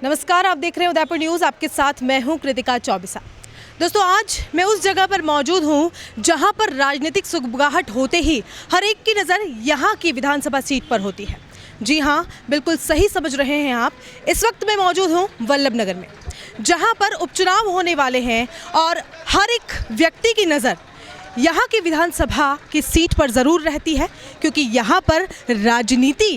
नमस्कार, आप देख रहे हैं उदयपुर न्यूज़। आपके साथ मैं हूं कृतिका चौबीसा। दोस्तों, आज मैं उस जगह पर मौजूद हूं जहां पर राजनीतिक सुगबुगाहट होते ही हर एक की नज़र यहां की विधानसभा सीट पर होती है। जी हां, बिल्कुल सही समझ रहे हैं आप। इस वक्त मैं मौजूद हूं वल्लभ नगर में, जहां पर उपचुनाव होने वाले हैं और हर एक व्यक्ति की नज़र यहाँ की विधानसभा की सीट पर ज़रूर रहती है, क्योंकि यहाँ पर राजनीति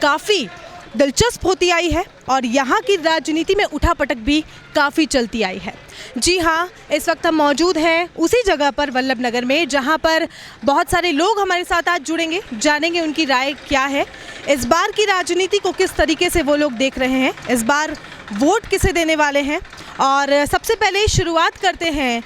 काफ़ी दिलचस्प होती आई है और यहाँ की राजनीति में उठापटक भी काफ़ी चलती आई है। जी हाँ, इस वक्त हम मौजूद हैं उसी जगह पर वल्लभ नगर में, जहाँ पर बहुत सारे लोग हमारे साथ आज जुड़ेंगे, जानेंगे उनकी राय क्या है, इस बार की राजनीति को किस तरीके से वो लोग देख रहे हैं, इस बार वोट किसे देने वाले हैं। और सबसे पहले शुरुआत करते हैं,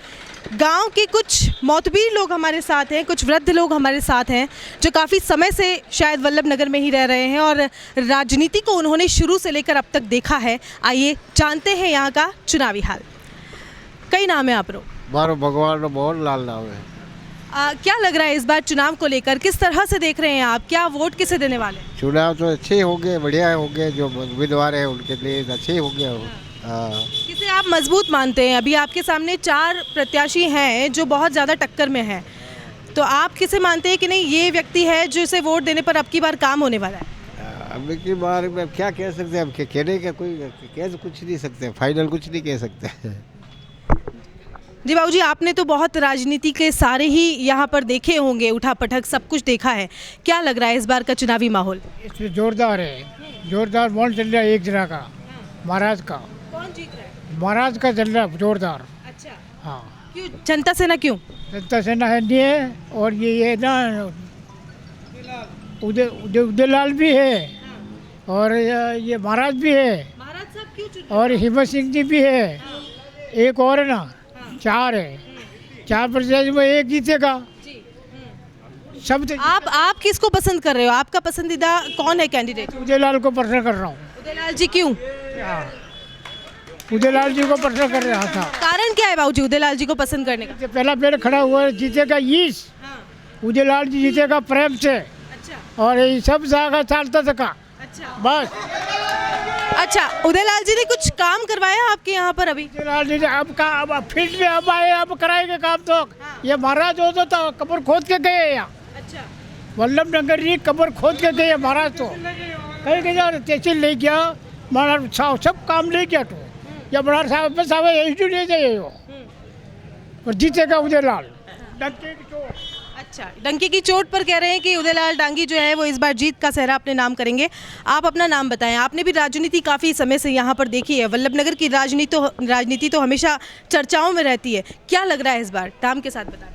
गांव के कुछ मोतबीर लोग हमारे साथ हैं, कुछ वृद्ध लोग हमारे साथ हैं जो काफ़ी समय से शायद वल्लभ नगर में ही रह रहे हैं और राजनीति को उन्होंने शुरू से लेकर अब तक देखा है। आइए जानते हैं यहाँ का चुनावी हाल। कई नाम है आप लोग? बारो भगवान बहुत लाल नाम है। क्या लग रहा है इस बार चुनाव को लेकर, किस तरह से देख रहे हैं आप? क्या वोट किसे देने वाले हैं? चुनाव तो अच्छे हो गए, बढ़िया हो गए, जो उम्मीदवार है उनके लिए अच्छे हो गए। किसे आप मजबूत मानते हैं? अभी आपके सामने 4 प्रत्याशी हैं जो बहुत ज़्यादा टक्कर में हैं, तो आप किसे मानते हैं कि नहीं ये व्यक्ति है जो इसे वोट देने पर अब की बार काम होने वाला है? अब की बार में क्या कह सकते हैं, हम कहने का कोई कह कुछ नहीं सकते, फाइनल कुछ नहीं कह सकते। जी बाबूजी, आपने तो बहुत राजनीति के सारे ही यहाँ पर देखे होंगे, उठापटक सब कुछ देखा है। क्या लग रहा है इस बार का चुनावी माहौल? इसमें जोरदार है, जोरदार वोट चल रहा है एक जगह का, महाराज का। कौन जीत रहा है? महाराज का चल रहा है जोरदार। अच्छा, हाँ, क्यों? जनता सेना क्यों? जनता सेना है नहीं है, और ये ना उदयलाल भी है, और ये महाराज भी है, महाराज साहब क्यों चुन? और हिम्मत सिंह जी भी है, एक और है ना, 4 है। 4 प्रत्याशी में एक जीतेगा। सब आप किसको पसंद कर रहे हो? आपका पसंदीदा कौन है कैंडिडेट? उदयलाल को प्रश्न कर रहा हूँ। उदयलाल जी क्यों? उदयलाल जी को प्रश्न कर रहा था। कारण क्या है बाबूजी उदयलाल जी को पसंद करने का? पहला पेड़ खड़ा हुआ है, जीतेगा ईश। उदयलाल जी जीतेगा प्रेम से। अच्छा। और ये सब जाएगा चालता तक। अच्छा, बस। अच्छा, उदयलाल जी ने कुछ काम करवाया आपके यहाँ पर अभी? उदयलाल जी अब फील्ड में अब आए, अब कराएंगे काम तो। ये महाराज होता था, कब्र खोद के गए यहाँ। अच्छा, वल्लभ नगर जी कब्र खोद के गए महाराज तो। कहीं गया तहसील ले गया, महाराज साहब सब काम ले गया तो। या महाराज साहब बस आवे यही ले जाइए वो। और जीतेगा उदयलाल। अच्छा, डंकी की चोट पर कह रहे हैं कि उदयलाल डांगी जो है वो इस बार जीत का सेहरा अपने नाम करेंगे। आप अपना नाम बताएं। आपने भी राजनीति काफ़ी समय से यहाँ पर देखी है। वल्लभ नगर की राजनीति तो हमेशा चर्चाओं में रहती है। क्या लग रहा है इस बार? नाम के साथ बताएं।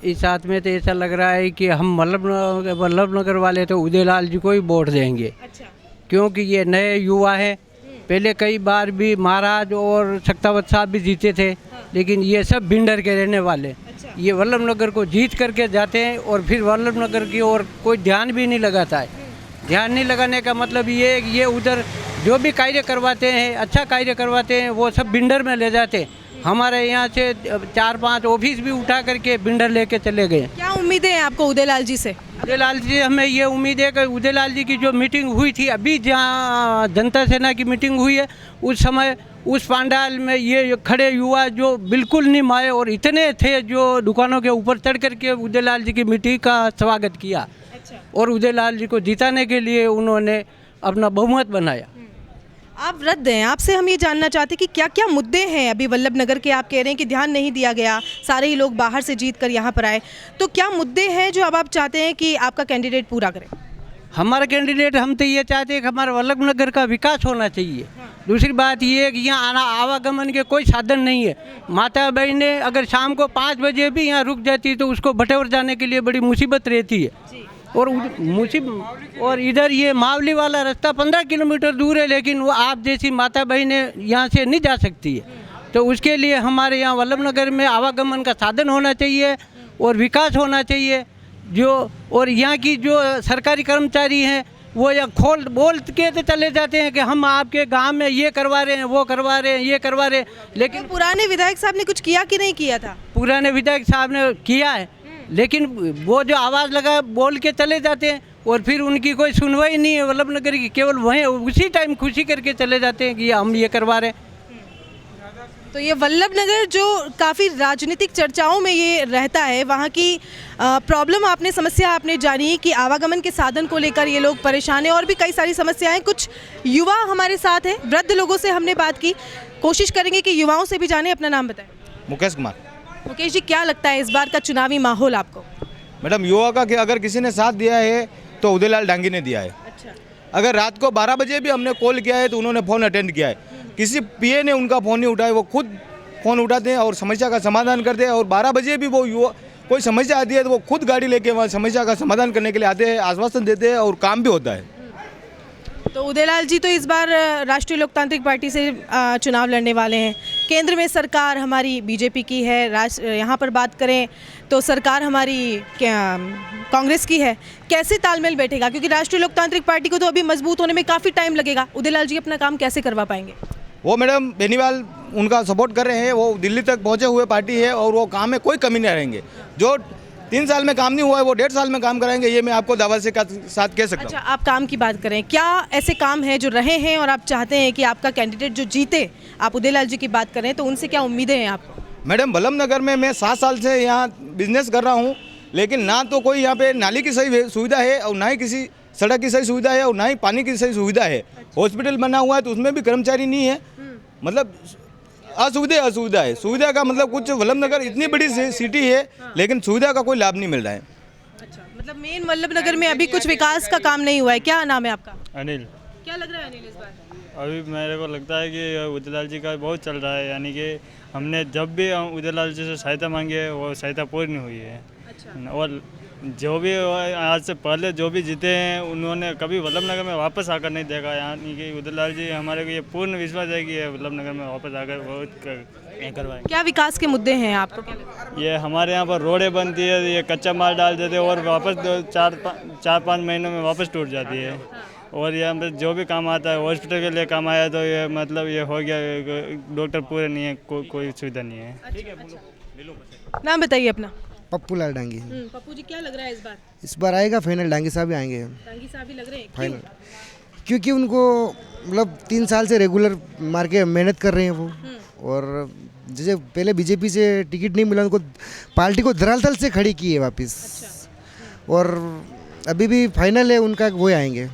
इस साथ में तो ऐसा लग रहा है कि हम वल्लभ नगर वाले तो उदयलाल जी को ही वोट देंगे। अच्छा, क्योंकि ये नए युवा हैं। पहले कई बार भी महाराज और सक्तावत साहब भी जीते थे, लेकिन ये सब भिंडर के रहने वाले। अच्छा। ये वल्लभ नगर को जीत करके जाते हैं और फिर वल्लभ नगर की ओर कोई ध्यान भी नहीं लगाता है। ध्यान नहीं लगाने का मतलब ये उधर जो भी कार्य करवाते हैं, अच्छा कार्य करवाते हैं, वो सब भिंडर में ले जाते हैं। हमारे यहाँ से 4-5 ऑफिस भी उठा करके भिंडर लेके चले गए। क्या उम्मीदें हैं आपको उदयलाल जी से? उदयलाल जी हमें ये उम्मीद है कि उदयलाल जी की जो मीटिंग हुई थी अभी, जहाँ जनता सेना की मीटिंग हुई है, उस समय उस पंडाल में ये खड़े युवा जो बिल्कुल नहीं माए और इतने थे जो दुकानों के ऊपर चढ़ करके उदयलाल जी की मीटिंग का स्वागत किया। अच्छा। और उदयलाल जी को जिताने के लिए उन्होंने अपना बहुमत बनाया। आप वृद्ध हैं, आपसे हम ये जानना चाहते हैं कि क्या क्या मुद्दे हैं अभी वल्लभ नगर के? आप कह रहे हैं कि ध्यान नहीं दिया गया, सारे ही लोग बाहर से जीत कर यहाँ पर आए, तो क्या मुद्दे हैं जो अब आप चाहते हैं कि आपका कैंडिडेट पूरा करे? हमारा कैंडिडेट, हम तो ये चाहते हैं कि हमारा वल्लभ नगर का विकास होना चाहिए। दूसरी बात ये है कि यहाँ आवागमन के कोई साधन नहीं है। माता बहनें अगर शाम को 5 बजे भी यहाँ रुक जाती है तो उसको भटौर जाने के लिए बड़ी मुसीबत रहती है। और इधर ये मावली वाला रास्ता 15 किलोमीटर दूर है, लेकिन वो आप जैसी माता बहनें यहाँ से नहीं जा सकती है। तो उसके लिए हमारे यहाँ वल्लभ नगर में आवागमन का साधन होना चाहिए और विकास होना चाहिए। और यहाँ की जो सरकारी कर्मचारी हैं वो यहाँ बोल के तो चले जाते हैं कि हम आपके गांव में ये करवा रहे हैं, वो करवा रहे हैं, ये करवा रहे हैं, लेकिन पुराने विधायक साहब ने कुछ किया कि नहीं किया था? पुराने विधायक साहब ने किया है, लेकिन वो जो आवाज़ लगा बोल के चले जाते हैं और फिर उनकी कोई सुनवाई नहीं है वल्लभ नगर की, केवल वहीं उसी टाइम खुशी करके चले जाते हैं कि हम ये करवा रहे हैं। तो ये वल्लभ नगर जो काफ़ी राजनीतिक चर्चाओं में ये रहता है, वहाँ की प्रॉब्लम आपने, समस्या आपने जानी कि आवागमन के साधन को लेकर ये लोग परेशान हैं और भी कई सारी समस्याएं। कुछ युवा हमारे साथ हैं, वृद्ध लोगों से हमने बात की, कोशिश करेंगे कि युवाओं से भी जाने। अपना नाम बताएं। मुकेश कुमार। मुकेश जी, क्या लगता है इस बार का चुनावी माहौल आपको? मैडम, युवा का अगर किसी ने साथ दिया है तो उदयलाल डांगी ने दिया है। अच्छा। अगर रात को 12 बजे भी हमने कॉल किया है तो उन्होंने फ़ोन अटेंड किया है। किसी पीए ने उनका फ़ोन नहीं उठाया, वो खुद फ़ोन उठाते हैं और समस्या का समाधान करते हैं। और 12 बजे भी वो युवा कोई समस्या आती है तो वो खुद गाड़ी लेके वहाँ समस्या का समाधान करने के लिए आते हैं, आश्वासन देते हैं और काम भी होता है। तो उदयलाल जी तो इस बार राष्ट्रीय लोकतांत्रिक पार्टी से चुनाव लड़ने वाले हैं। केंद्र में सरकार हमारी बीजेपी की है, यहाँ पर बात करें तो सरकार हमारी कांग्रेस की है। कैसे तालमेल बैठेगा? क्योंकि राष्ट्रीय लोकतांत्रिक पार्टी को तो अभी मजबूत होने में काफ़ी टाइम लगेगा। उदयलाल जी अपना काम कैसे करवा पाएंगे? वो मैडम बेनीवाल उनका सपोर्ट कर रहे हैं, वो दिल्ली तक पहुँचे हुए पार्टी है और वो काम में कोई कमी नहीं रहेंगे। जो 3 साल में काम नहीं हुआ है वो 1.5 साल में काम कराएंगे, ये मैं आपको दावा से साथ कह सकता हूँ। अच्छा, आप काम की बात करें, क्या ऐसे काम हैं जो रहे हैं और आप चाहते हैं कि आपका कैंडिडेट जो जीते? आप उदयलाल जी की बात करें तो उनसे क्या उम्मीदें हैं आपको? मैडम, वल्लभ नगर में मैं 7 साल से यहाँ बिजनेस कर रहा हूँ, लेकिन ना तो कोई यहाँ पे नाली की सही सुविधा है और ना ही किसी सड़क की सही सुविधा है और ना ही पानी की सही सुविधा है। हॉस्पिटल बना हुआ है तो उसमें भी कर्मचारी नहीं है, मतलब असुविधा है। सुविधा का मतलब कुछ, वल्लभ नगर इतनी बड़ी सिटी है लेकिन सुविधा का कोई लाभ नहीं मिल रहा है। अच्छा, मतलब मेन वल्लभ नगर में अभी कुछ विकास का काम नहीं हुआ है। क्या नाम है आपका? अनिल। क्या लग रहा है अनिल इस बार? अभी मेरे को लगता है कि उदयलाल जी का बहुत चल रहा है, यानी कि हमने जब भी उदयलाल जी से सहायता मांगी है वो सहायता पूरी नहीं हुई है। अच्छा। और जो भी आज से पहले जो भी जीते हैं उन्होंने कभी वल्लभ नगर में वापस आकर नहीं देखा, यानी कि उदयलाल जी हमारे को ये पूर्ण विश्वास है कि ये वल्लभ नगर में वापस आकर बहुत करवाएंगे। क्या विकास के मुद्दे हैं आपको क्या लगता है? ये हमारे यहाँ पर रोडें बनती है, ये कच्चा माल डाल देते हैं और वापस 4-5 महीनों में वापस टूट जाती है। और यहाँ पर जो भी काम आता है, हॉस्पिटल के लिए काम आया तो ये मतलब ये हो गया, डॉक्टर पूरे नहीं है, कोई सुविधा नहीं है। नाम बताइए अपना। पप्पू लाल डांगी। पप्पू जी, क्या लग रहा है इस बार? इस बार आएगा फाइनल, डांगी साहब ही आएंगे डांगी साहब ही लग रहे हैं। फाइनल, क्योंकि उनको मतलब 3 साल से रेगुलर मार के मेहनत कर रहे हैं वो। और जैसे पहले बीजेपी से टिकट नहीं मिला उनको, पार्टी को धरातल से खड़ी की है वापस। और अभी भी फाइनल है उनका, वो आएंगे।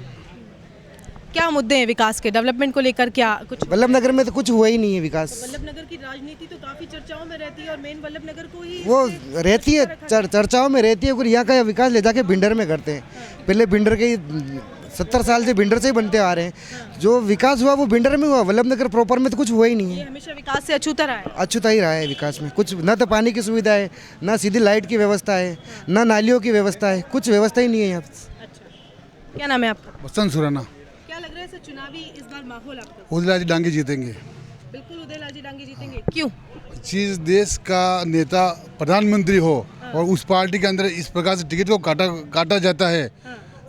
क्या मुद्दे हैं विकास के, डेवलपमेंट को लेकर? क्या कुछ वल्लभ नगर में तो कुछ हुआ ही नहीं है विकास। वल्लभ नगर की राजनीति तो काफी चर्चाओं में रहती है और मेन वल्लभ नगर को ही वो रहती है, चर्चाओं में रहती है, और यहाँ का विकास ले जाके भिंडर में करते हैं। पहले भिंडर के 70 साल से भिंडर से ही बनते आ रहे हैं। जो विकास हुआ वो भिंडर में हुआ, वल्लभ नगर प्रॉपर में तो कुछ हुआ ही नहीं ये है। हमेशा विकास से अछूता रहा है। अछूता ही रहा है विकास में, कुछ ना तो पानी की सुविधा है, ना सीधी लाइट की व्यवस्था है, ना नालियों की व्यवस्था है, कुछ व्यवस्था ही नहीं है यहाँ। अच्छा, क्या नाम है आपका? बसंत सुराना। क्या लग रहा है सर चुनावी इस बार माहौल आपको? उदयलाल जी डांगी जीतेंगे। बिल्कुल उदयलाल जी डांगी जीतेंगे। क्यों? जिस देश का नेता प्रधानमंत्री हो और उस पार्टी के अंदर इस प्रकार से टिकट को काटा जाता है,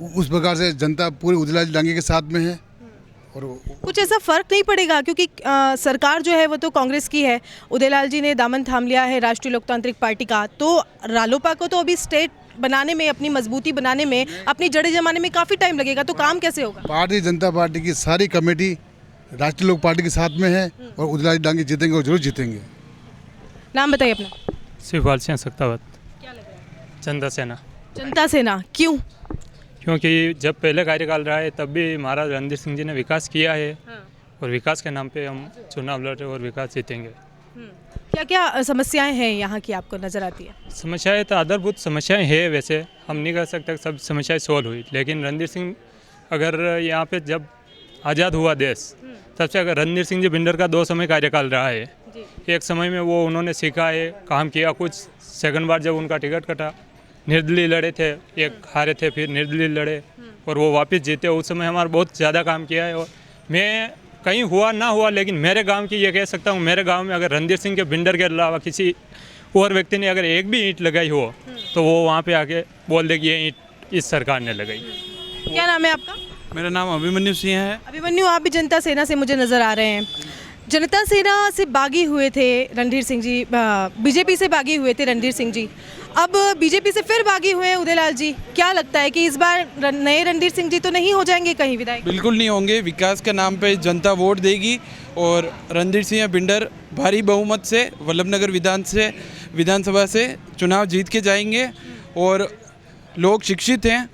उस प्रकार से जनता पूरी उदयलाल जी डांगी के साथ में है। और कुछ ऐसा फर्क नहीं पड़ेगा क्योंकि सरकार जो है वो तो कांग्रेस की है, उदयलाल जी ने दामन थाम लिया है राष्ट्रीय लोकतांत्रिक पार्टी का, तो रालोपा को तो अभी स्टेट बनाने में, अपनी मजबूती बनाने में, अपनी जड़ें जमाने में काफ़ी टाइम लगेगा, तो काम कैसे होगा? भारतीय जनता पार्टी की सारी कमेटी राष्ट्रीय लोक पार्टी के साथ में है और उदयलाल जी डांगी जीतेंगे और जरूर जीतेंगे। नाम बताइए अपना। शिवपाल सिंह सक्तावत। क्या लग रहा है? जनता सेना। जनता सेना क्यों? क्योंकि जब पहले कार्यकाल रहा है तब भी महाराज रणधीर सिंह जी ने विकास किया है और विकास के नाम पे हम चुनाव लड़ रहे और विकास जीतेंगे। क्या क्या समस्याएं हैं यहाँ की आपको नज़र आती है? समस्याएं तो आधारभूत समस्याएं हैं, वैसे हम नहीं कह सकते सब समस्याएं सोल्व हुई, लेकिन रणधीर सिंह अगर यहाँ पे जब आज़ाद हुआ देश तब से अगर रणधीर सिंह जी भिंडर का 2 समय कार्यकाल रहा है। एक समय में वो उन्होंने सीखा है, काम किया कुछ। सेकंड बार जब उनका टिकट कटा, निर्दलीय लड़े थे, एक हारे थे, फिर निर्दलीय लड़े और वो वापस जीते। उस समय हमारा बहुत ज़्यादा काम किया है। और मैं कहीं हुआ ना हुआ, लेकिन मेरे गांव की ये कह सकता हूँ, मेरे गांव में अगर रणधीर सिंह के भिंडर के अलावा किसी और व्यक्ति ने अगर एक भी ईंट लगाई हो तो वो वहाँ पे आके बोल दे कि ये ईंट इस सरकार ने लगाई। क्या नाम है आपका? मेरा नाम अभिमन्यु सिंह है। अभिमन्यु, आप भी जनता सेना से मुझे नज़र आ रहे हैं। जनता सेना से बागी हुए थे रणधीर सिंह जी, बीजेपी से बागी हुए थे रणधीर सिंह जी, अब बीजेपी से फिर बागी हुए हैं उदयलाल जी। क्या लगता है कि इस बार नए रणधीर सिंह जी तो नहीं हो जाएंगे कहीं विधायक? बिल्कुल नहीं होंगे। विकास के नाम पे जनता वोट देगी और रणधीर सिंह बिंडर भारी बहुमत से वल्लभनगर विधानसभा से चुनाव जीत के जाएंगे। और लोग शिक्षित हैं,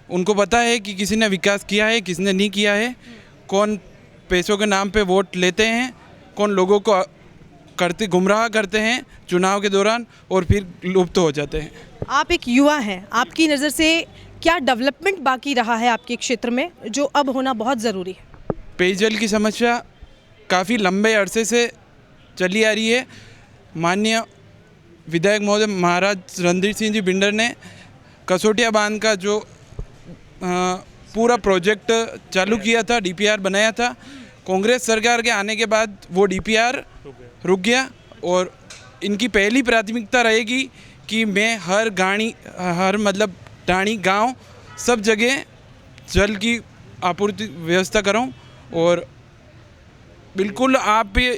उनको पता है कि किसी ने विकास किया है, किसने नहीं किया है, कौन पैसों के नाम पे वोट लेते हैं, कौन लोगों को गुमराह करते हैं चुनाव के दौरान और फिर लुप्त हो जाते हैं। आप एक युवा हैं, आपकी नज़र से क्या डेवलपमेंट बाकी रहा है आपके क्षेत्र में जो अब होना बहुत ज़रूरी है? पेयजल की समस्या काफ़ी लंबे अरसे से चली आ रही है। माननीय विधायक महोदय महाराज रणधीर सिंह जी बिंडर ने कसोटिया बांध का जो पूरा प्रोजेक्ट चालू किया था, डीपीआर बनाया था, कांग्रेस सरकार के आने के बाद वो डीपीआर रुक गया। और इनकी पहली प्राथमिकता रहेगी कि मैं हर मतलब टाणी गांव सब जगह जल की आपूर्ति व्यवस्था कराऊं। और बिल्कुल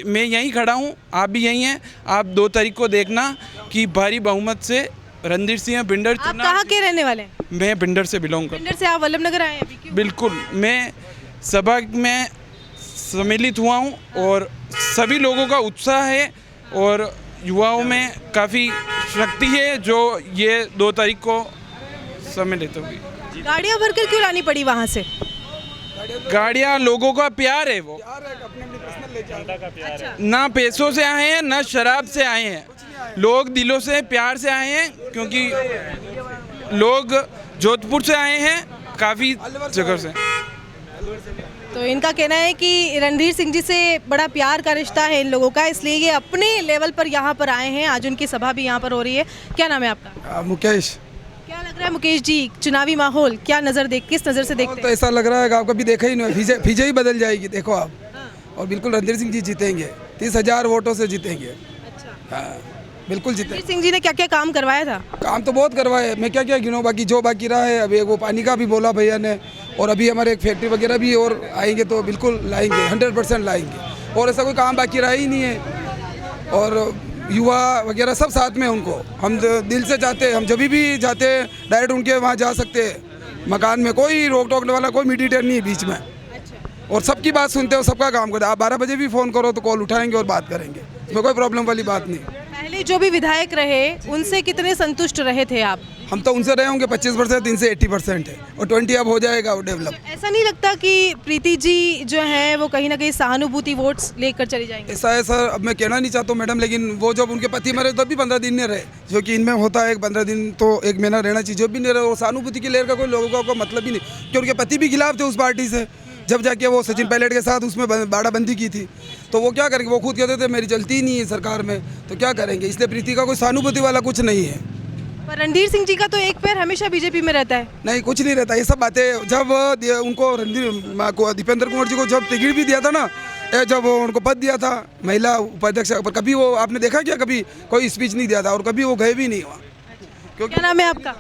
मैं यहीं खड़ा हूं, आप भी यहीं हैं। आप 2 तारीख को देखना कि भारी बहुमत से रणधीर सिंह बिंडर। आप कहाँ के रहने वाले हैं? मैं बिंडर से बिलोंग करता हूं। बिंडर से आप वल्लभनगर आए हैं अभी? क्यों? बिल्कुल, मैं सभा में सम्मिलित हुआ हूँ और सभी लोगों का उत्साह है और युवाओं में काफ़ी शक्ति है जो ये 2 तारीख को सम्मिलित होगी। गाड़ियाँ भरकर क्यों लानी पड़ी वहाँ से? गाड़ियाँ लोगों का प्यार है, वो ना पैसों से आए हैं ना शराब से आए हैं, लोग दिलों से प्यार से आए हैं। क्योंकि लोग जोधपुर से आए हैं, काफ़ी जगह से। तो इनका कहना है कि रणधीर सिंह जी से बड़ा प्यार का रिश्ता है इन लोगों का, इसलिए ये अपने लेवल पर यहाँ पर आए हैं। आज उनकी सभा भी यहाँ पर हो रही है। क्या नाम है आपका? मुकेश। क्या लग रहा है मुकेश जी, चुनावी माहौल क्या किस नज़र से देखते तो हैं? ऐसा लग रहा है कि आप कभी देखा ही नहीं, फीजे ही बदल जाएगी, देखो आप। और बिल्कुल रणधीर सिंह जी जीतेंगे, 30,000 वोटों से जीतेंगे। अच्छा, हाँ, बिल्कुल जीतेंगे। रणधीर सिंह जी ने क्या क्या काम करवाया था? काम तो बहुत करवाए, मैं क्या क्या गिनूँ, बाकी जो बाकी रहा है अभी वो पानी का भी बोला भैया ने। और अभी हमारे एक फैक्ट्री वगैरह भी और आएंगे तो बिल्कुल लाएंगे, 100% लाएंगे। और ऐसा कोई काम बाकी रहा ही नहीं है। और युवा वगैरह सब साथ में, उनको हम दिल से चाहते हैं। हम जब भी जाते हैं डायरेक्ट उनके वहाँ जा सकते हैं मकान में, कोई रोक टोकने वाला, कोई मीडिएटर नहीं है बीच में। और सबकी बात सुनते हो, सबका काम करते हैं। आप 12 बजे भी फ़ोन करो तो कॉल उठाएंगे और बात करेंगे, इसमें कोई प्रॉब्लम वाली बात नहीं। पहले जो भी विधायक रहे उनसे कितने संतुष्ट रहे थे आप? हम तो उनसे रहे होंगे 25%, इनसे 80% है और 20 अब हो जाएगा वो डेवलप। ऐसा नहीं लगता कि प्रीति जी जो है वो कहीं ना कहीं सहानुभूति वोट्स लेकर चली जाएंगे? ऐसा है सर, अब मैं कहना नहीं चाहता हूँ मैडम, लेकिन वो जब उनके पति मरे तब भी 15 दिन नहीं रहे, जो कि इनमें होता है 15 दिन तो 1 महीना रहना चाहिए, जो भी नहीं रहे। और सहानुभूति की लहर का कोई लोगों का मतलब ही नहीं, क्योंकि उनके पति भी खिलाफ थे उस पार्टी से। जब जाके वो सचिन पायलट के साथ उसमें बाड़ाबंदी की थी, तो वो क्या करेंगे, वो खुद कहते थे मेरी चलती ही नहीं है सरकार में, तो क्या करेंगे। इसलिए प्रीति का कोई सहानुभूति वाला कुछ नहीं है। पर रणधीर सिंह जी का तो एक पैर हमेशा बीजेपी में रहता है। नहीं, कुछ नहीं रहता, ये सब बातें। जब उनको दीपेंद्र कुंवर जी को जब टिकट भी दिया था ना, जब उनको पद दिया था महिला उपाध्यक्ष, पर कभी वो आपने देखा क्या, कभी कोई स्पीच नहीं दिया था और कभी वो गए भी नहीं वहाँ। क्या नाम है आपका?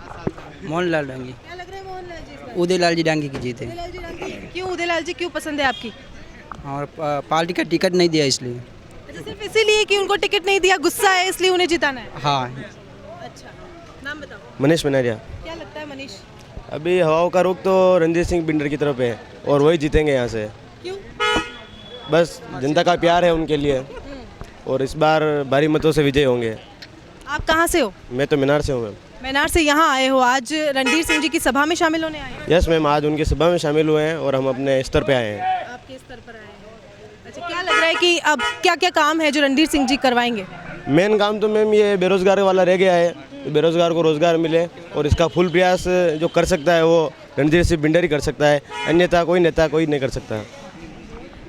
मोहनलाल डांगी। क्या लग रहा है मोहनलाल जी? उदयलाल जी डांगी की जीत है। उदयलाल जी डांगी। क्यों उदयलाल जी क्यों पसंद है आपकी? और पार्टी का टिकट नहीं दिया इसलिए। अच्छा, सिर्फ इसीलिए कि उनको टिकट नहीं दिया, गुस्सा है इसलिए उन्हें जिताना है? हाँ। अच्छा, नाम बताओ। मनीष मनारिया। क्या लगता है मनीष? अभी हवाओं का रुख तो रणधीर सिंह बिंडर की तरफ है और वही जीतेंगे यहाँ से। क्यों? बस जनता का प्यार है उनके लिए और इस बार भारी मतों से विजय होंगे। आप कहाँ से हो? मैं तो मीनार से हूँ मैम। मीनार से यहाँ आए हो, आज रणधीर सिंह जी की सभा में शामिल होने आए हैं? यस मैम, आज उनकी सभा में शामिल हुए हैं और हम अपने स्तर पे आए हैं। आपके स्तर पर आए हैं। अच्छा, क्या लग रहा है कि अब क्या क्या काम है जो रणधीर सिंह जी करवाएंगे? मेन काम तो मैम ये बेरोजगार वाला रह गया है, तो बेरोजगार को रोजगार मिले और इसका फुल प्रयास जो कर सकता है वो रणधीर सिंह बिंडर ही कर सकता है, अन्यथा कोई नेता कोई नहीं कर सकता।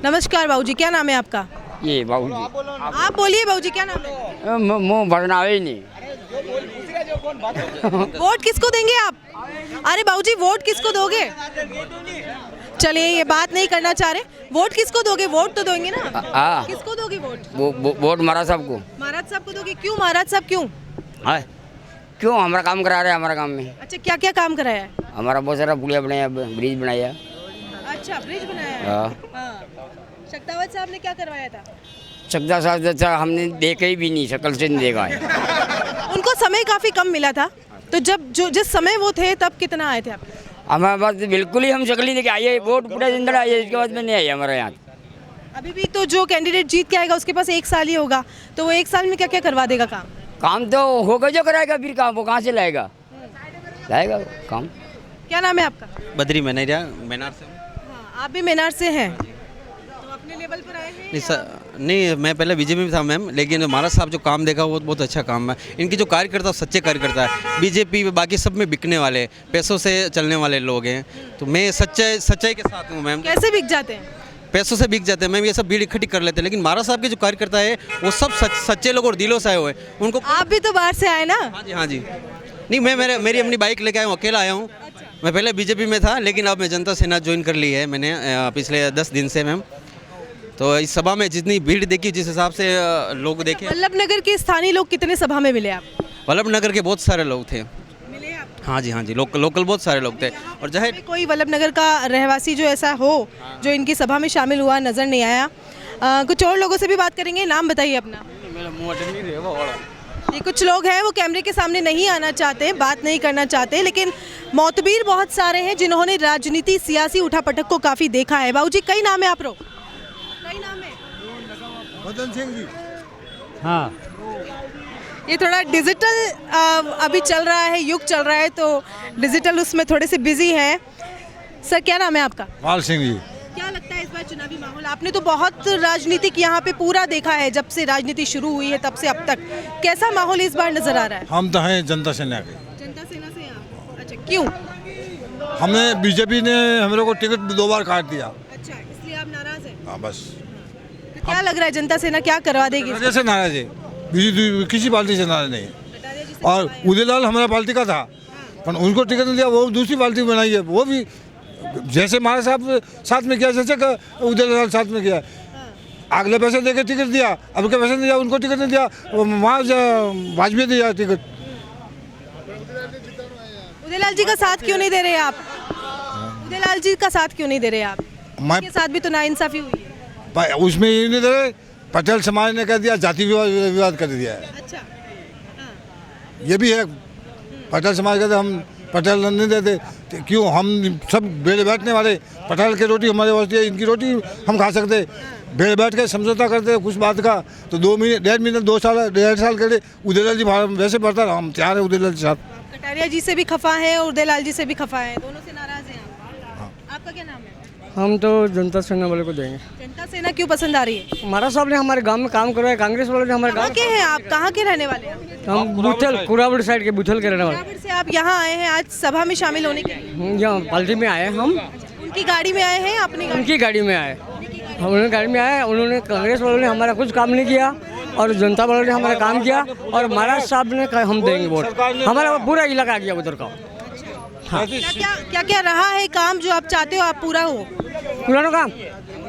नमस्कार बाबूजी, क्या नाम है आपका? ये बाबूजी। आप बोलिए बाबूजी, क्या नाम है? मुँह भरना ही नहीं। वोट किसको देंगे आप? अरे बाबूजी, वोट किसको दोगे? चलिए, ये बात नहीं करना चाह रहे। वोट किसको दोगे? वोट तो दोगे ना? हाँ। किसको दोगे वोट? वोट महाराज साहब को। महाराज साहब को दोगे? क्यों महाराज साहब, क्यों? हाँ, क्यों? हमारा काम करा रहे हैं हमारा काम में। अच्छा, क्या क्या काम कराया है? हमारा बहुत सारा पुलिया बनाया, ब्रिज बनाया। अच्छा, ब्रिज बनाया है। हाँ। शक्तावत साहब ने क्या करवाया था? चकदा साहब हमने देखा ही भी नहीं, शक्ल से नहीं देखा है। उनको समय काफ़ी कम मिला था, तो जिस समय वो थे तब कितना आए थे आप? हमारे पास बिल्कुल ही हम शक्ल ही देखे आई है, वोट पूरा जिंदा आई है, इसके बाद में नहीं आई हमारे यहाँ। अभी भी तो जो कैंडिडेट जीत के आएगा उसके पास 1 साल ही होगा, तो वो 1 साल में क्या क्या करवा देगा काम? काम तो होगा जो कराएगा, फिर काम वो कहाँ से लाएगा काम। क्या नाम है आपका? बद्री मैनेरिया, मैनार से। हाँ, आप भी मैनार से हैं, तो अपने लेवल पर आए हैं? नहीं, मैं पहले बीजेपी में था मैम, लेकिन महाराज साहब जो काम देखा वो बहुत अच्छा काम है। इनकी जो कार्यकर्ता सच्चे कार्यकर्ता है। बीजेपी बाकी सब में बिकने वाले, पैसों से चलने वाले लोग हैं, तो मैं सच्चाई के साथ हूँ मैम। कैसे बिक जाते हैं? पैसों से बिक जाते हैं मैम, ये सब भीड़ इकट्ठी कर लेते हैं, लेकिन महाराज साहब के जो कार्यकर्ता है वो सब सच्चे लोग और दिलों से आए हुए हैं। उनको आप भी तो बाहर से आए ना? हाँ जी। नहीं, मैं मेरी अपनी बाइक लेके आया हूँ, अकेला आया हूँ। मैं पहले बीजेपी में था, लेकिन अब मैं जनता सेना ज्वाइन कर ली है मैंने पिछले 10 दिन से मैम। तो इस सभा में जितनी भीड़ देखी, जिस हिसाब से लोग देखे। वल्लभ नगर के स्थानीय लोग कितने सभा में मिले आप? वल्लभ नगर के बहुत सारे लोग थे। हाँ जी, लोकल बहुत सारे लोग थे। और चाहे कोई वल्लभ नगर का रहवासी जो ऐसा हो जो इनकी सभा में शामिल हुआ नजर नहीं आया। कुछ और लोगों से भी बात करेंगे। नाम बताइए अपना। ये कुछ लोग हैं वो कैमरे के सामने नहीं आना चाहते, बात नहीं करना चाहते, लेकिन मौतबीर बहुत सारे हैं जिन्होंने राजनीति सियासी उठापटक को काफ़ी देखा है। बाबूजी कई नाम है, आप रो कई नाम है? मदन सिंह जी। हाँ, ये थोड़ा डिजिटल अभी चल रहा है, युग चल रहा है, तो डिजिटल उसमें थोड़े से बिजी हैं। सर क्या नाम है आपका? पाल सिंह जी। क्या लगता है इस बार चुनावी माहौल? आपने तो बहुत राजनीतिक यहाँ पे पूरा देखा है, जब से राजनीति शुरू हुई है तब से अब तक कैसा माहौल इस बार नजर आ रहा है? हम तो हैं जनता सेना के। जनता सेना से आप? अच्छा, क्यों? हमने बीजेपी ने हम लोग को टिकट 2 बार काट दिया। अच्छा, इसलिए आप नाराज हैं? हाँ बस। तो क्या लग रहा है जनता सेना क्या करवा देगी? कटारिया से नाराज है, किसी पार्टी से नाराज नहीं। और उदयलाल हमारा पार्टी का था, पर उनको टिकट नहीं दिया, वो दूसरी पार्टी बनाई है। वो भी जैसे हमारे साहब साथ में किया, जैसे उदयलाल साथ में किया। अगले पैसे देके टिकट दिया, अब के पैसे नहीं दिया, उनको टिकट नहीं दिया, वहाँ वाजपेयी दिया टिकट। उदयलाल जी का साथ क्यों नहीं दे रहे आप? उदयलाल जी का साथ क्यों नहीं दे रहे आप? उनके साथ भी तो नाइंसाफी हुई है। उसमें ये नहीं दे रहे, पटेल समाज ने कह दिया, जाति विवाद कर दिया है। अच्छा, ये भी है। पटेल समाज कहते हम पटेल नहीं देते, तो क्यों? हम सब बेड़े बैठने वाले, पटेल की रोटी हमारे वास्ते है, इनकी रोटी हम खा सकते। बेड़े बैठ के समझौता करते कुछ बात का, तो 2 महीने 1.5 महीने 2 साल 1.5 साल के लिए उदयलाल जी वैसे बढ़ता रहा। हम तैयार है उदयलाल के साथ। कटारिया जी से भी खफा है और उदयलाल जी से भी खफा है, दोनों से नाराज हैं आप। आपका क्या नाम है? हम तो जनता सेना वाले को देंगे। जनता सेना क्यों पसंद आ रही है? महाराज साहब ने हमारे गांव में काम करवाया, कांग्रेस वालों ने हमारे कहाँ गांव के हैं आप? कहाँ के रहने वाले हैं? हम बुथल कुराबड़ साइड के बुथल के रहने वाले। कुराबड़ से आप यहाँ आए हैं आज सभा में शामिल होने के लिए? यहाँ पार्टी में आए हम। उनकी गाड़ी में आए हैं? अपनी गाड़ी? उनकी गाड़ी में आए, हम उन्होंने गाड़ी में आए। उन्होंने कांग्रेस वालों ने हमारा कुछ काम नहीं किया और जनता वालों ने हमारा काम किया, और महाराज साहब ने कहा हम देंगे वोट। हमारा पूरा इलाका गया उधर का। हाँ, क्या क्या रहा है काम जो आप चाहते हो आप पूरा हो? पुराना काम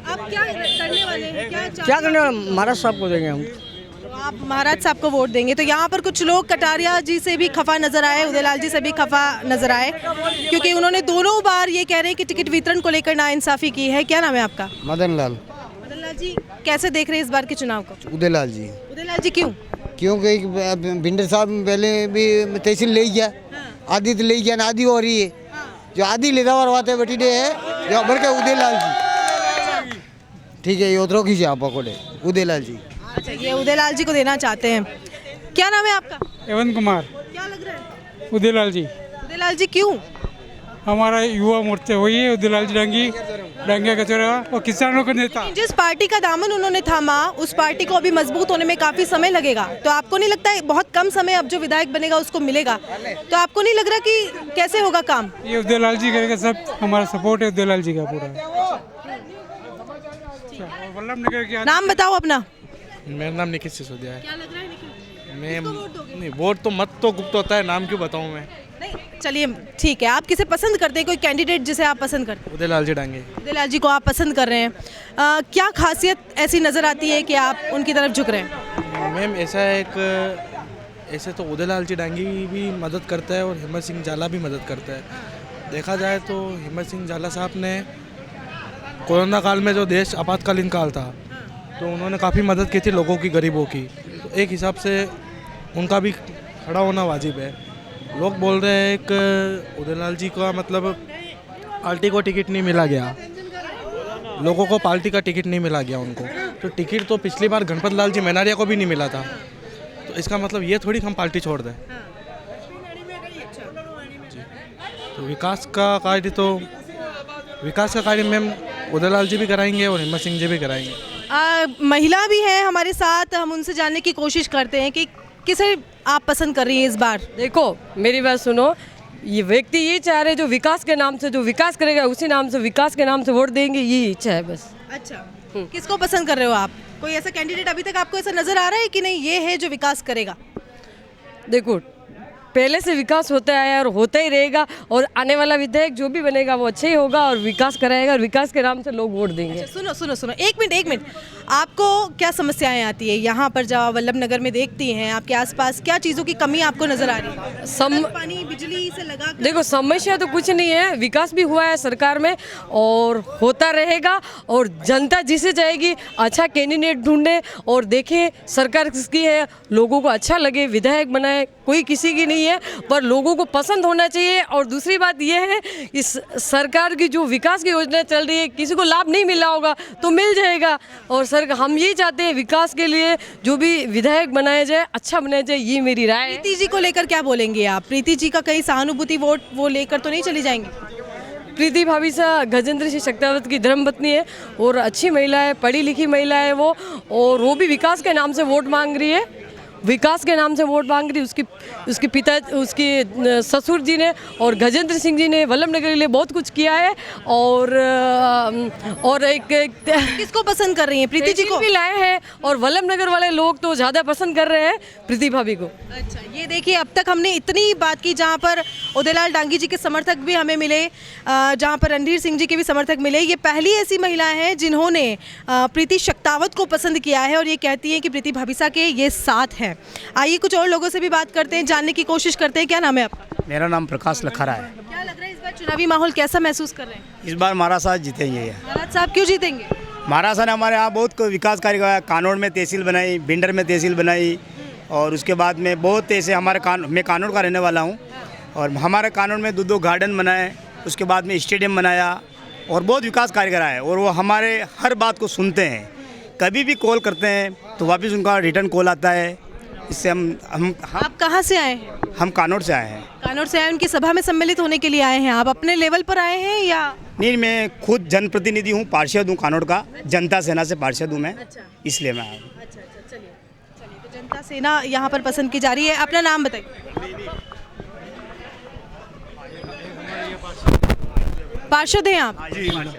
आप क्या करने वाले हैं? क्या करने वाले? महाराज साहब को देंगे हम। तो आप महाराज साहब को वोट देंगे। तो यहाँ पर कुछ लोग कटारिया जी से भी खफा नजर आए, उदयलाल जी से भी खफा नजर आए, क्योंकि उन्होंने दोनों बार ये कह रहे हैं कि टिकट वितरण को लेकर नाइंसाफी की है। क्या नाम है आपका? मदन लाल। मदन लाल जी कैसे देख रहे हैं इस बार के चुनाव को? उदयलाल जी। उदयलाल जी क्यों? क्योंकि भिंडर साहब पहले भी तहसील ले गया, आधी तो ले गया ना, आधी हो रही है। जो आधी लेदावर बातें बैठी है जो भर के उदयलाल जी। ठीक है, ये उतरो खींचे आप पकड़े उदयलाल जी। अच्छा, ये उदयलाल जी को देना चाहते हैं। क्या नाम है आपका? एवं कुमार। क्या लग रहा है? उदयलाल जी। उदयलाल जी क्यों? हमारा युवा मोर्चा वही है, उदयलाल जी डांगिया कचरा और किसानों का नेता। जिस पार्टी का दामन उन्होंने थामा उस पार्टी को अभी मजबूत होने में काफी समय लगेगा, तो आपको नहीं लगता है बहुत कम समय अब जो विधायक बनेगा उसको मिलेगा, तो आपको नहीं लग रहा कि कैसे होगा काम? ये उदयलाल जी करेगा, सब हमारा सपोर्ट है उदयलाल जी का पूरा। वल्लभ नगर की। नाम बताओ अपना। मेरा नाम निखिल सिसोदिया है। क्या लग रहा है निखिल? मैं नहीं, वोट तो मत तो गुप्त होता है, नाम क्यों बताऊं मैं? नहीं, चलिए ठीक है। आप किसे पसंद करते हैं? कोई कैंडिडेट जिसे आप पसंद करते हैं? उदयलाल जी डांगे। उदयलाल जी को आप पसंद कर रहे हैं। क्या खासियत ऐसी नज़र आती है कि आप उनकी तरफ झुक रहे हैं? मैम ऐसे तो उदयलाल जी डांगी भी मदद करता है और हिम्मत सिंह जाला भी मदद करता है। देखा जाए तो हिम्मत सिंह जाला साहब ने कोरोना काल में जो देश आपातकालीन काल था, तो उन्होंने काफ़ी मदद की थी लोगों की, गरीबों की। तो एक हिसाब से उनका भी खड़ा होना वाजिब है। लोग बोल रहे हैं कि उदयलाल जी का मतलब पार्टी को टिकट नहीं मिला गया, लोगों को पार्टी का टिकट नहीं मिला गया उनको। तो टिकट तो पिछली बार गणपत लाल जी मैनारिया को भी नहीं मिला था, तो इसका मतलब ये थोड़ी हम पार्टी छोड़ दें। तो विकास का कार्य मैम उदयलाल जी भी कराएंगे और हिम्मत सिंह जी भी कराएंगे। महिला भी है हमारे साथ, हम उनसे जानने की कोशिश करते हैं कि किसे आप पसंद कर रही हैं इस बार। देखो मेरी बात सुनो, ये व्यक्ति ये चाह रहे जो विकास के नाम से, जो विकास करेगा उसी नाम से, विकास के नाम से वोट देंगे, ये इच्छा है बस। अच्छा, किसको पसंद कर रहे हो आप? कोई ऐसा कैंडिडेट अभी तक आपको ऐसा नजर आ रहा है कि नहीं ये है जो विकास करेगा? देखो पहले से विकास होता है और होता ही रहेगा, और आने वाला विधायक जो भी बनेगा वो अच्छा ही होगा और विकास कराएगा, और विकास के नाम से लोग वोट देंगे। अच्छा, सुनो सुनो सुनो, एक मिनट, आपको क्या समस्याएं आती है यहाँ पर जब वल्लभ नगर में देखती हैं? आपके आसपास क्या चीज़ों की कमी आपको नजर आ रही है? पानी बिजली से लगा देखो समस्या तो कुछ नहीं है, विकास भी हुआ है सरकार में और होता रहेगा, और जनता जिसे जाएगी अच्छा कैंडिडेट ढूंढे और देखे सरकार किसकी है, लोगों को अच्छा लगे, विधायक बनाए, कोई किसी की नहीं है, पर लोगों को पसंद होना चाहिए। और दूसरी बात यह है, इस सरकार की जो विकास की योजना चल रही है, किसी को लाभ नहीं मिला होगा तो मिल जाएगा, और सर हम ये चाहते हैं विकास के लिए जो भी विधायक बनाया जाए अच्छा बनाया जाए, ये मेरी राय है। प्रीति जी को लेकर क्या बोलेंगे आप? प्रीति जी का कहीं सहानुभूति वोट वो लेकर तो नहीं चली जाएंगी? प्रीति भाभी सा गजेंद्र सिंह शेखावत की धर्मपत्नी है और अच्छी महिला है, पढ़ी लिखी महिला है वो, और वो भी विकास के नाम से वोट मांग रही है, विकास के नाम से वोट मांग रही। उसके पिता, उसके ससुर जी ने और गजेंद्र सिंह जी ने वल्लभ नगर के लिए बहुत कुछ किया है, और एक किसको पसंद कर रही हैं? प्रीति जी को भी लाए हैं, और वल्लभ नगर वाले लोग तो ज़्यादा पसंद कर रहे हैं प्रीति भाभी को। अच्छा, ये देखिए अब तक हमने इतनी बात की जहाँ पर उदयलाल डांगी जी के समर्थक भी हमें मिले, जहाँ पर रणधीर सिंह जी के भी समर्थक मिले। ये पहली ऐसी महिला है जिन्होंने प्रीति शेखावत को पसंद किया है, और ये कहती है कि प्रीति भाभीसा के ये साथ हैं। आइए कुछ और लोगों से भी बात करते हैं, जानने की कोशिश करते हैं। क्या नाम है आपका? मेरा नाम प्रकाश लखरा है। क्या लग रहा है इस बार चुनावी माहौल कैसा महसूस कर रहे हैं? इस बार महाराज साहब जीतेंगे। महाराज साहब क्यों जीतेंगे? महाराज साहब ने हमारे यहाँ बहुत विकास कार्य किया, कानौड़ में तहसील बनाई, भिंडर में तहसील बनाई, और उसके बाद में बहुत ऐसे हमारे मैं कानौड़ का रहने वाला हूँ, और हमारे कानौड़ में दो गार्डन बनाए, उसके बाद में स्टेडियम बनाया, और बहुत विकास कार्य करा है। और वो हमारे हर बात को सुनते हैं, कभी भी कॉल करते हैं तो वापस उनका रिटर्न कॉल आता है। इससे हम आप कहाँ से आए हैं? हम कानौड़ से आए हैं। कानौड़ से आए, उनकी सभा में सम्मिलित होने के लिए आए हैं? आप अपने लेवल पर आए हैं या? नहीं, मैं खुद जनप्रतिनिधि हूँ, पार्षद हूँ कानौड़ का, जनता सेना से पार्षद हूँ मैं। अच्छा। इसलिए मैं आया हूँ। अच्छा, चलिए तो जनता सेना यहाँ पर पसंद की जा रही है। अपना नाम बताइए। पार्षद हैं आप? जी मैडम,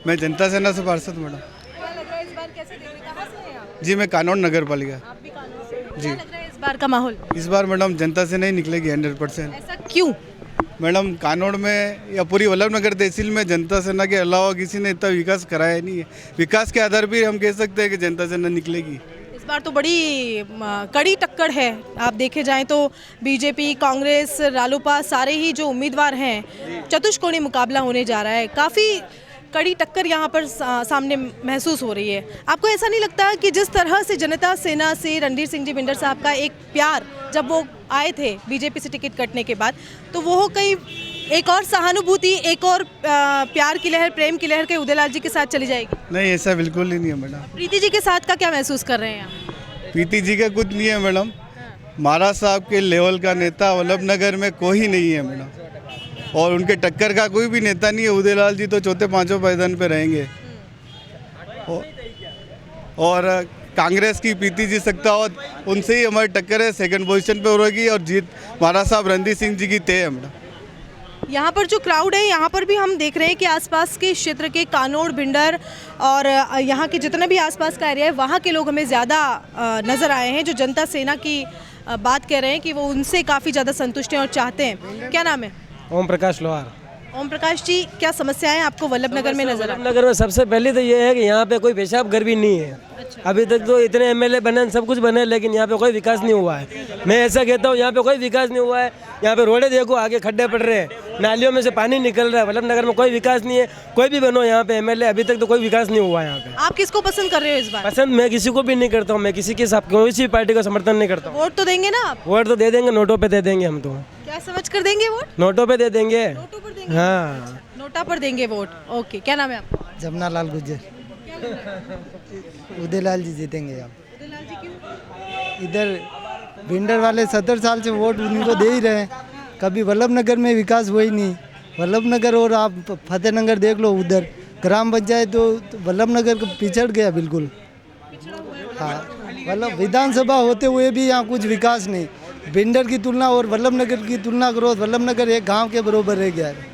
मैं जनता सेना से पार्षद मैडम। क्या लग रहा है इस बार कैसे देख रहे हैं? कहाँ से हैं आप? जी मैं कानौड़ नगर पालिका। आप भी कानौड़ से? क्या लग रहा है इस बार का माहौल? इस बार मैडम जनता से नहीं निकलेगी 100%। ऐसा क्यों? मैडम कानौड़ में या पूरी वल्लभ नगर तहसील में जनता सेना के अलावा किसी ने इतना विकास कराया नहीं है। विकास के आधार पर हम कह सकते हैं कि जनता सेना निकलेगी। इस बार तो बड़ी कड़ी टक्कर है। आप देखे जाएं तो बीजेपी, कांग्रेस, रालोपा, सारे ही जो उम्मीदवार हैं, चतुष्कोणीय मुकाबला होने जा रहा है। काफ़ी कड़ी टक्कर यहाँ पर सामने महसूस हो रही है। आपको ऐसा नहीं लगता कि जिस तरह से जनता सेना से रणधीर सिंह जी बिंडर साहब का एक प्यार जब वो आए थे बीजेपी से टिकट कटने के बाद, तो वो कहीं एक और सहानुभूति, एक और प्यार की लहर, प्रेम की लहर के उदयलाल जी के साथ चली जाएगी? नहीं, ऐसा बिल्कुल ही नहीं है मैडम। प्रीति जी के साथ का क्या महसूस कर रहे हैं आप? प्रीति जी का कुछ नहीं है मैडम। महाराज साहब के लेवल का नेता वल्लभ नगर में कोई नहीं है मैडम, और उनके टक्कर का कोई भी नेता नहीं है। उदयलाल जी तो चौथे पांचों पायदान पे रहेंगे, और कांग्रेस की प्रीति जी शेखावत, उनसे ही हमारी टक्कर है, सेकंड पोजीशन पे हो रहेगी, और जीत महाराज साहब रणधीर सिंह जी की तय है मैडम। यहाँ पर जो क्राउड है, यहाँ पर भी हम देख रहे हैं कि आसपास के क्षेत्र के कानौड़, भिंडर और यहाँ के जितना भी आसपास का एरिया है, वहाँ के लोग हमें ज़्यादा नज़र आए हैं, जो जनता सेना की बात कह रहे हैं कि वो उनसे काफ़ी ज़्यादा संतुष्ट हैं और चाहते हैं। क्या नाम है? ओम प्रकाश लोहार। ओम प्रकाश जी, क्या समस्याएं आपको वल्लभ नगर में नजर आती? नगर में सबसे पहले तो ये है कि यहाँ पे कोई पेशाब घर भी नहीं है। अभी तक तो इतने एमएलए बने, सब कुछ बने, लेकिन यहाँ पे कोई विकास नहीं हुआ है। मैं ऐसा कहता हूँ, यहाँ पे कोई विकास नहीं हुआ है। यहाँ पे रोडें देखो, आगे खड्डे पड़ रहे हैं, नालियों में से पानी निकल रहा है। वल्लभ नगर में कोई विकास नहीं है। कोई भी बनो यहाँ पे एमएलए, अभी तक तो कोई विकास नहीं हुआ है यहाँ पे। आप किसको पसंद कर रहे हो इस बार? पसंद मैं किसी को भी नहीं करता हूँ। मैं किसी के साथ कोई सी पार्टी का समर्थन नहीं करता हूँ। वोट तो देंगे ना आप? वोट तो दे देंगे, नोटों पे दे देंगे हम तो। क्या समझ कर देंगे वोट? नोटों पे दे देंगे। हाँ, नोटा पर देंगे वोट। ओके, क्या नाम है आपका? जमुना लाल गुज्जर। उदयलाल जी जीतेंगे आप। इधर भिंडर वाले 70 साल से वोट उनको दे ही रहे हैं। कभी वल्लभ नगर में विकास हुआ ही नहीं। वल्लभ नगर और आप फतेहनगर देख लो, उधर ग्राम पंचायत तो वल्लभ नगर को पिछड़ गया बिल्कुल। हाँ, मतलब विधानसभा होते हुए भी यहाँ कुछ विकास नहीं। भिंडर की तुलना और वल्लभ नगर की तुलना करो, वल्लभ नगर एक गाँव के बराबर रह गया है।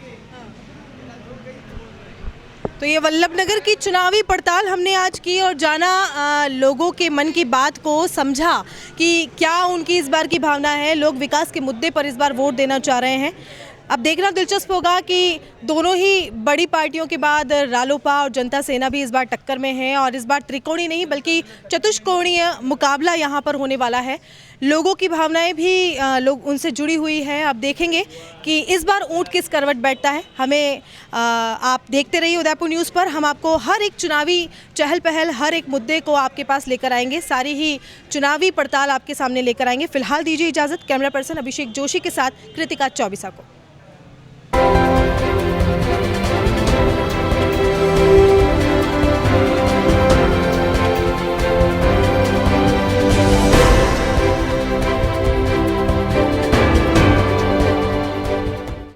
तो ये वल्लभ नगर की चुनावी पड़ताल हमने आज की और जाना लोगों के मन की बात को, समझा कि क्या उनकी इस बार की भावना है। लोग विकास के मुद्दे पर इस बार वोट देना चाह रहे हैं। अब देखना दिलचस्प होगा कि दोनों ही बड़ी पार्टियों के बाद रालोपा और जनता सेना भी इस बार टक्कर में है और इस बार त्रिकोणीय नहीं बल्कि चतुष्कोणीय मुकाबला यहाँ पर होने वाला है। लोगों की भावनाएं भी लोग उनसे जुड़ी हुई है। अब देखेंगे कि इस बार ऊंट किस करवट बैठता है। हमें आप देखते रहिए उदयपुर न्यूज़ पर। हम आपको हर एक चुनावी चहल पहल, हर एक मुद्दे को आपके पास लेकर आएंगे। सारी ही चुनावी पड़ताल आपके सामने लेकर आएंगे। फिलहाल दीजिए इजाज़त। कैमरा पर्सन अभिषेक जोशी के साथ कृतिका चौबिसा को।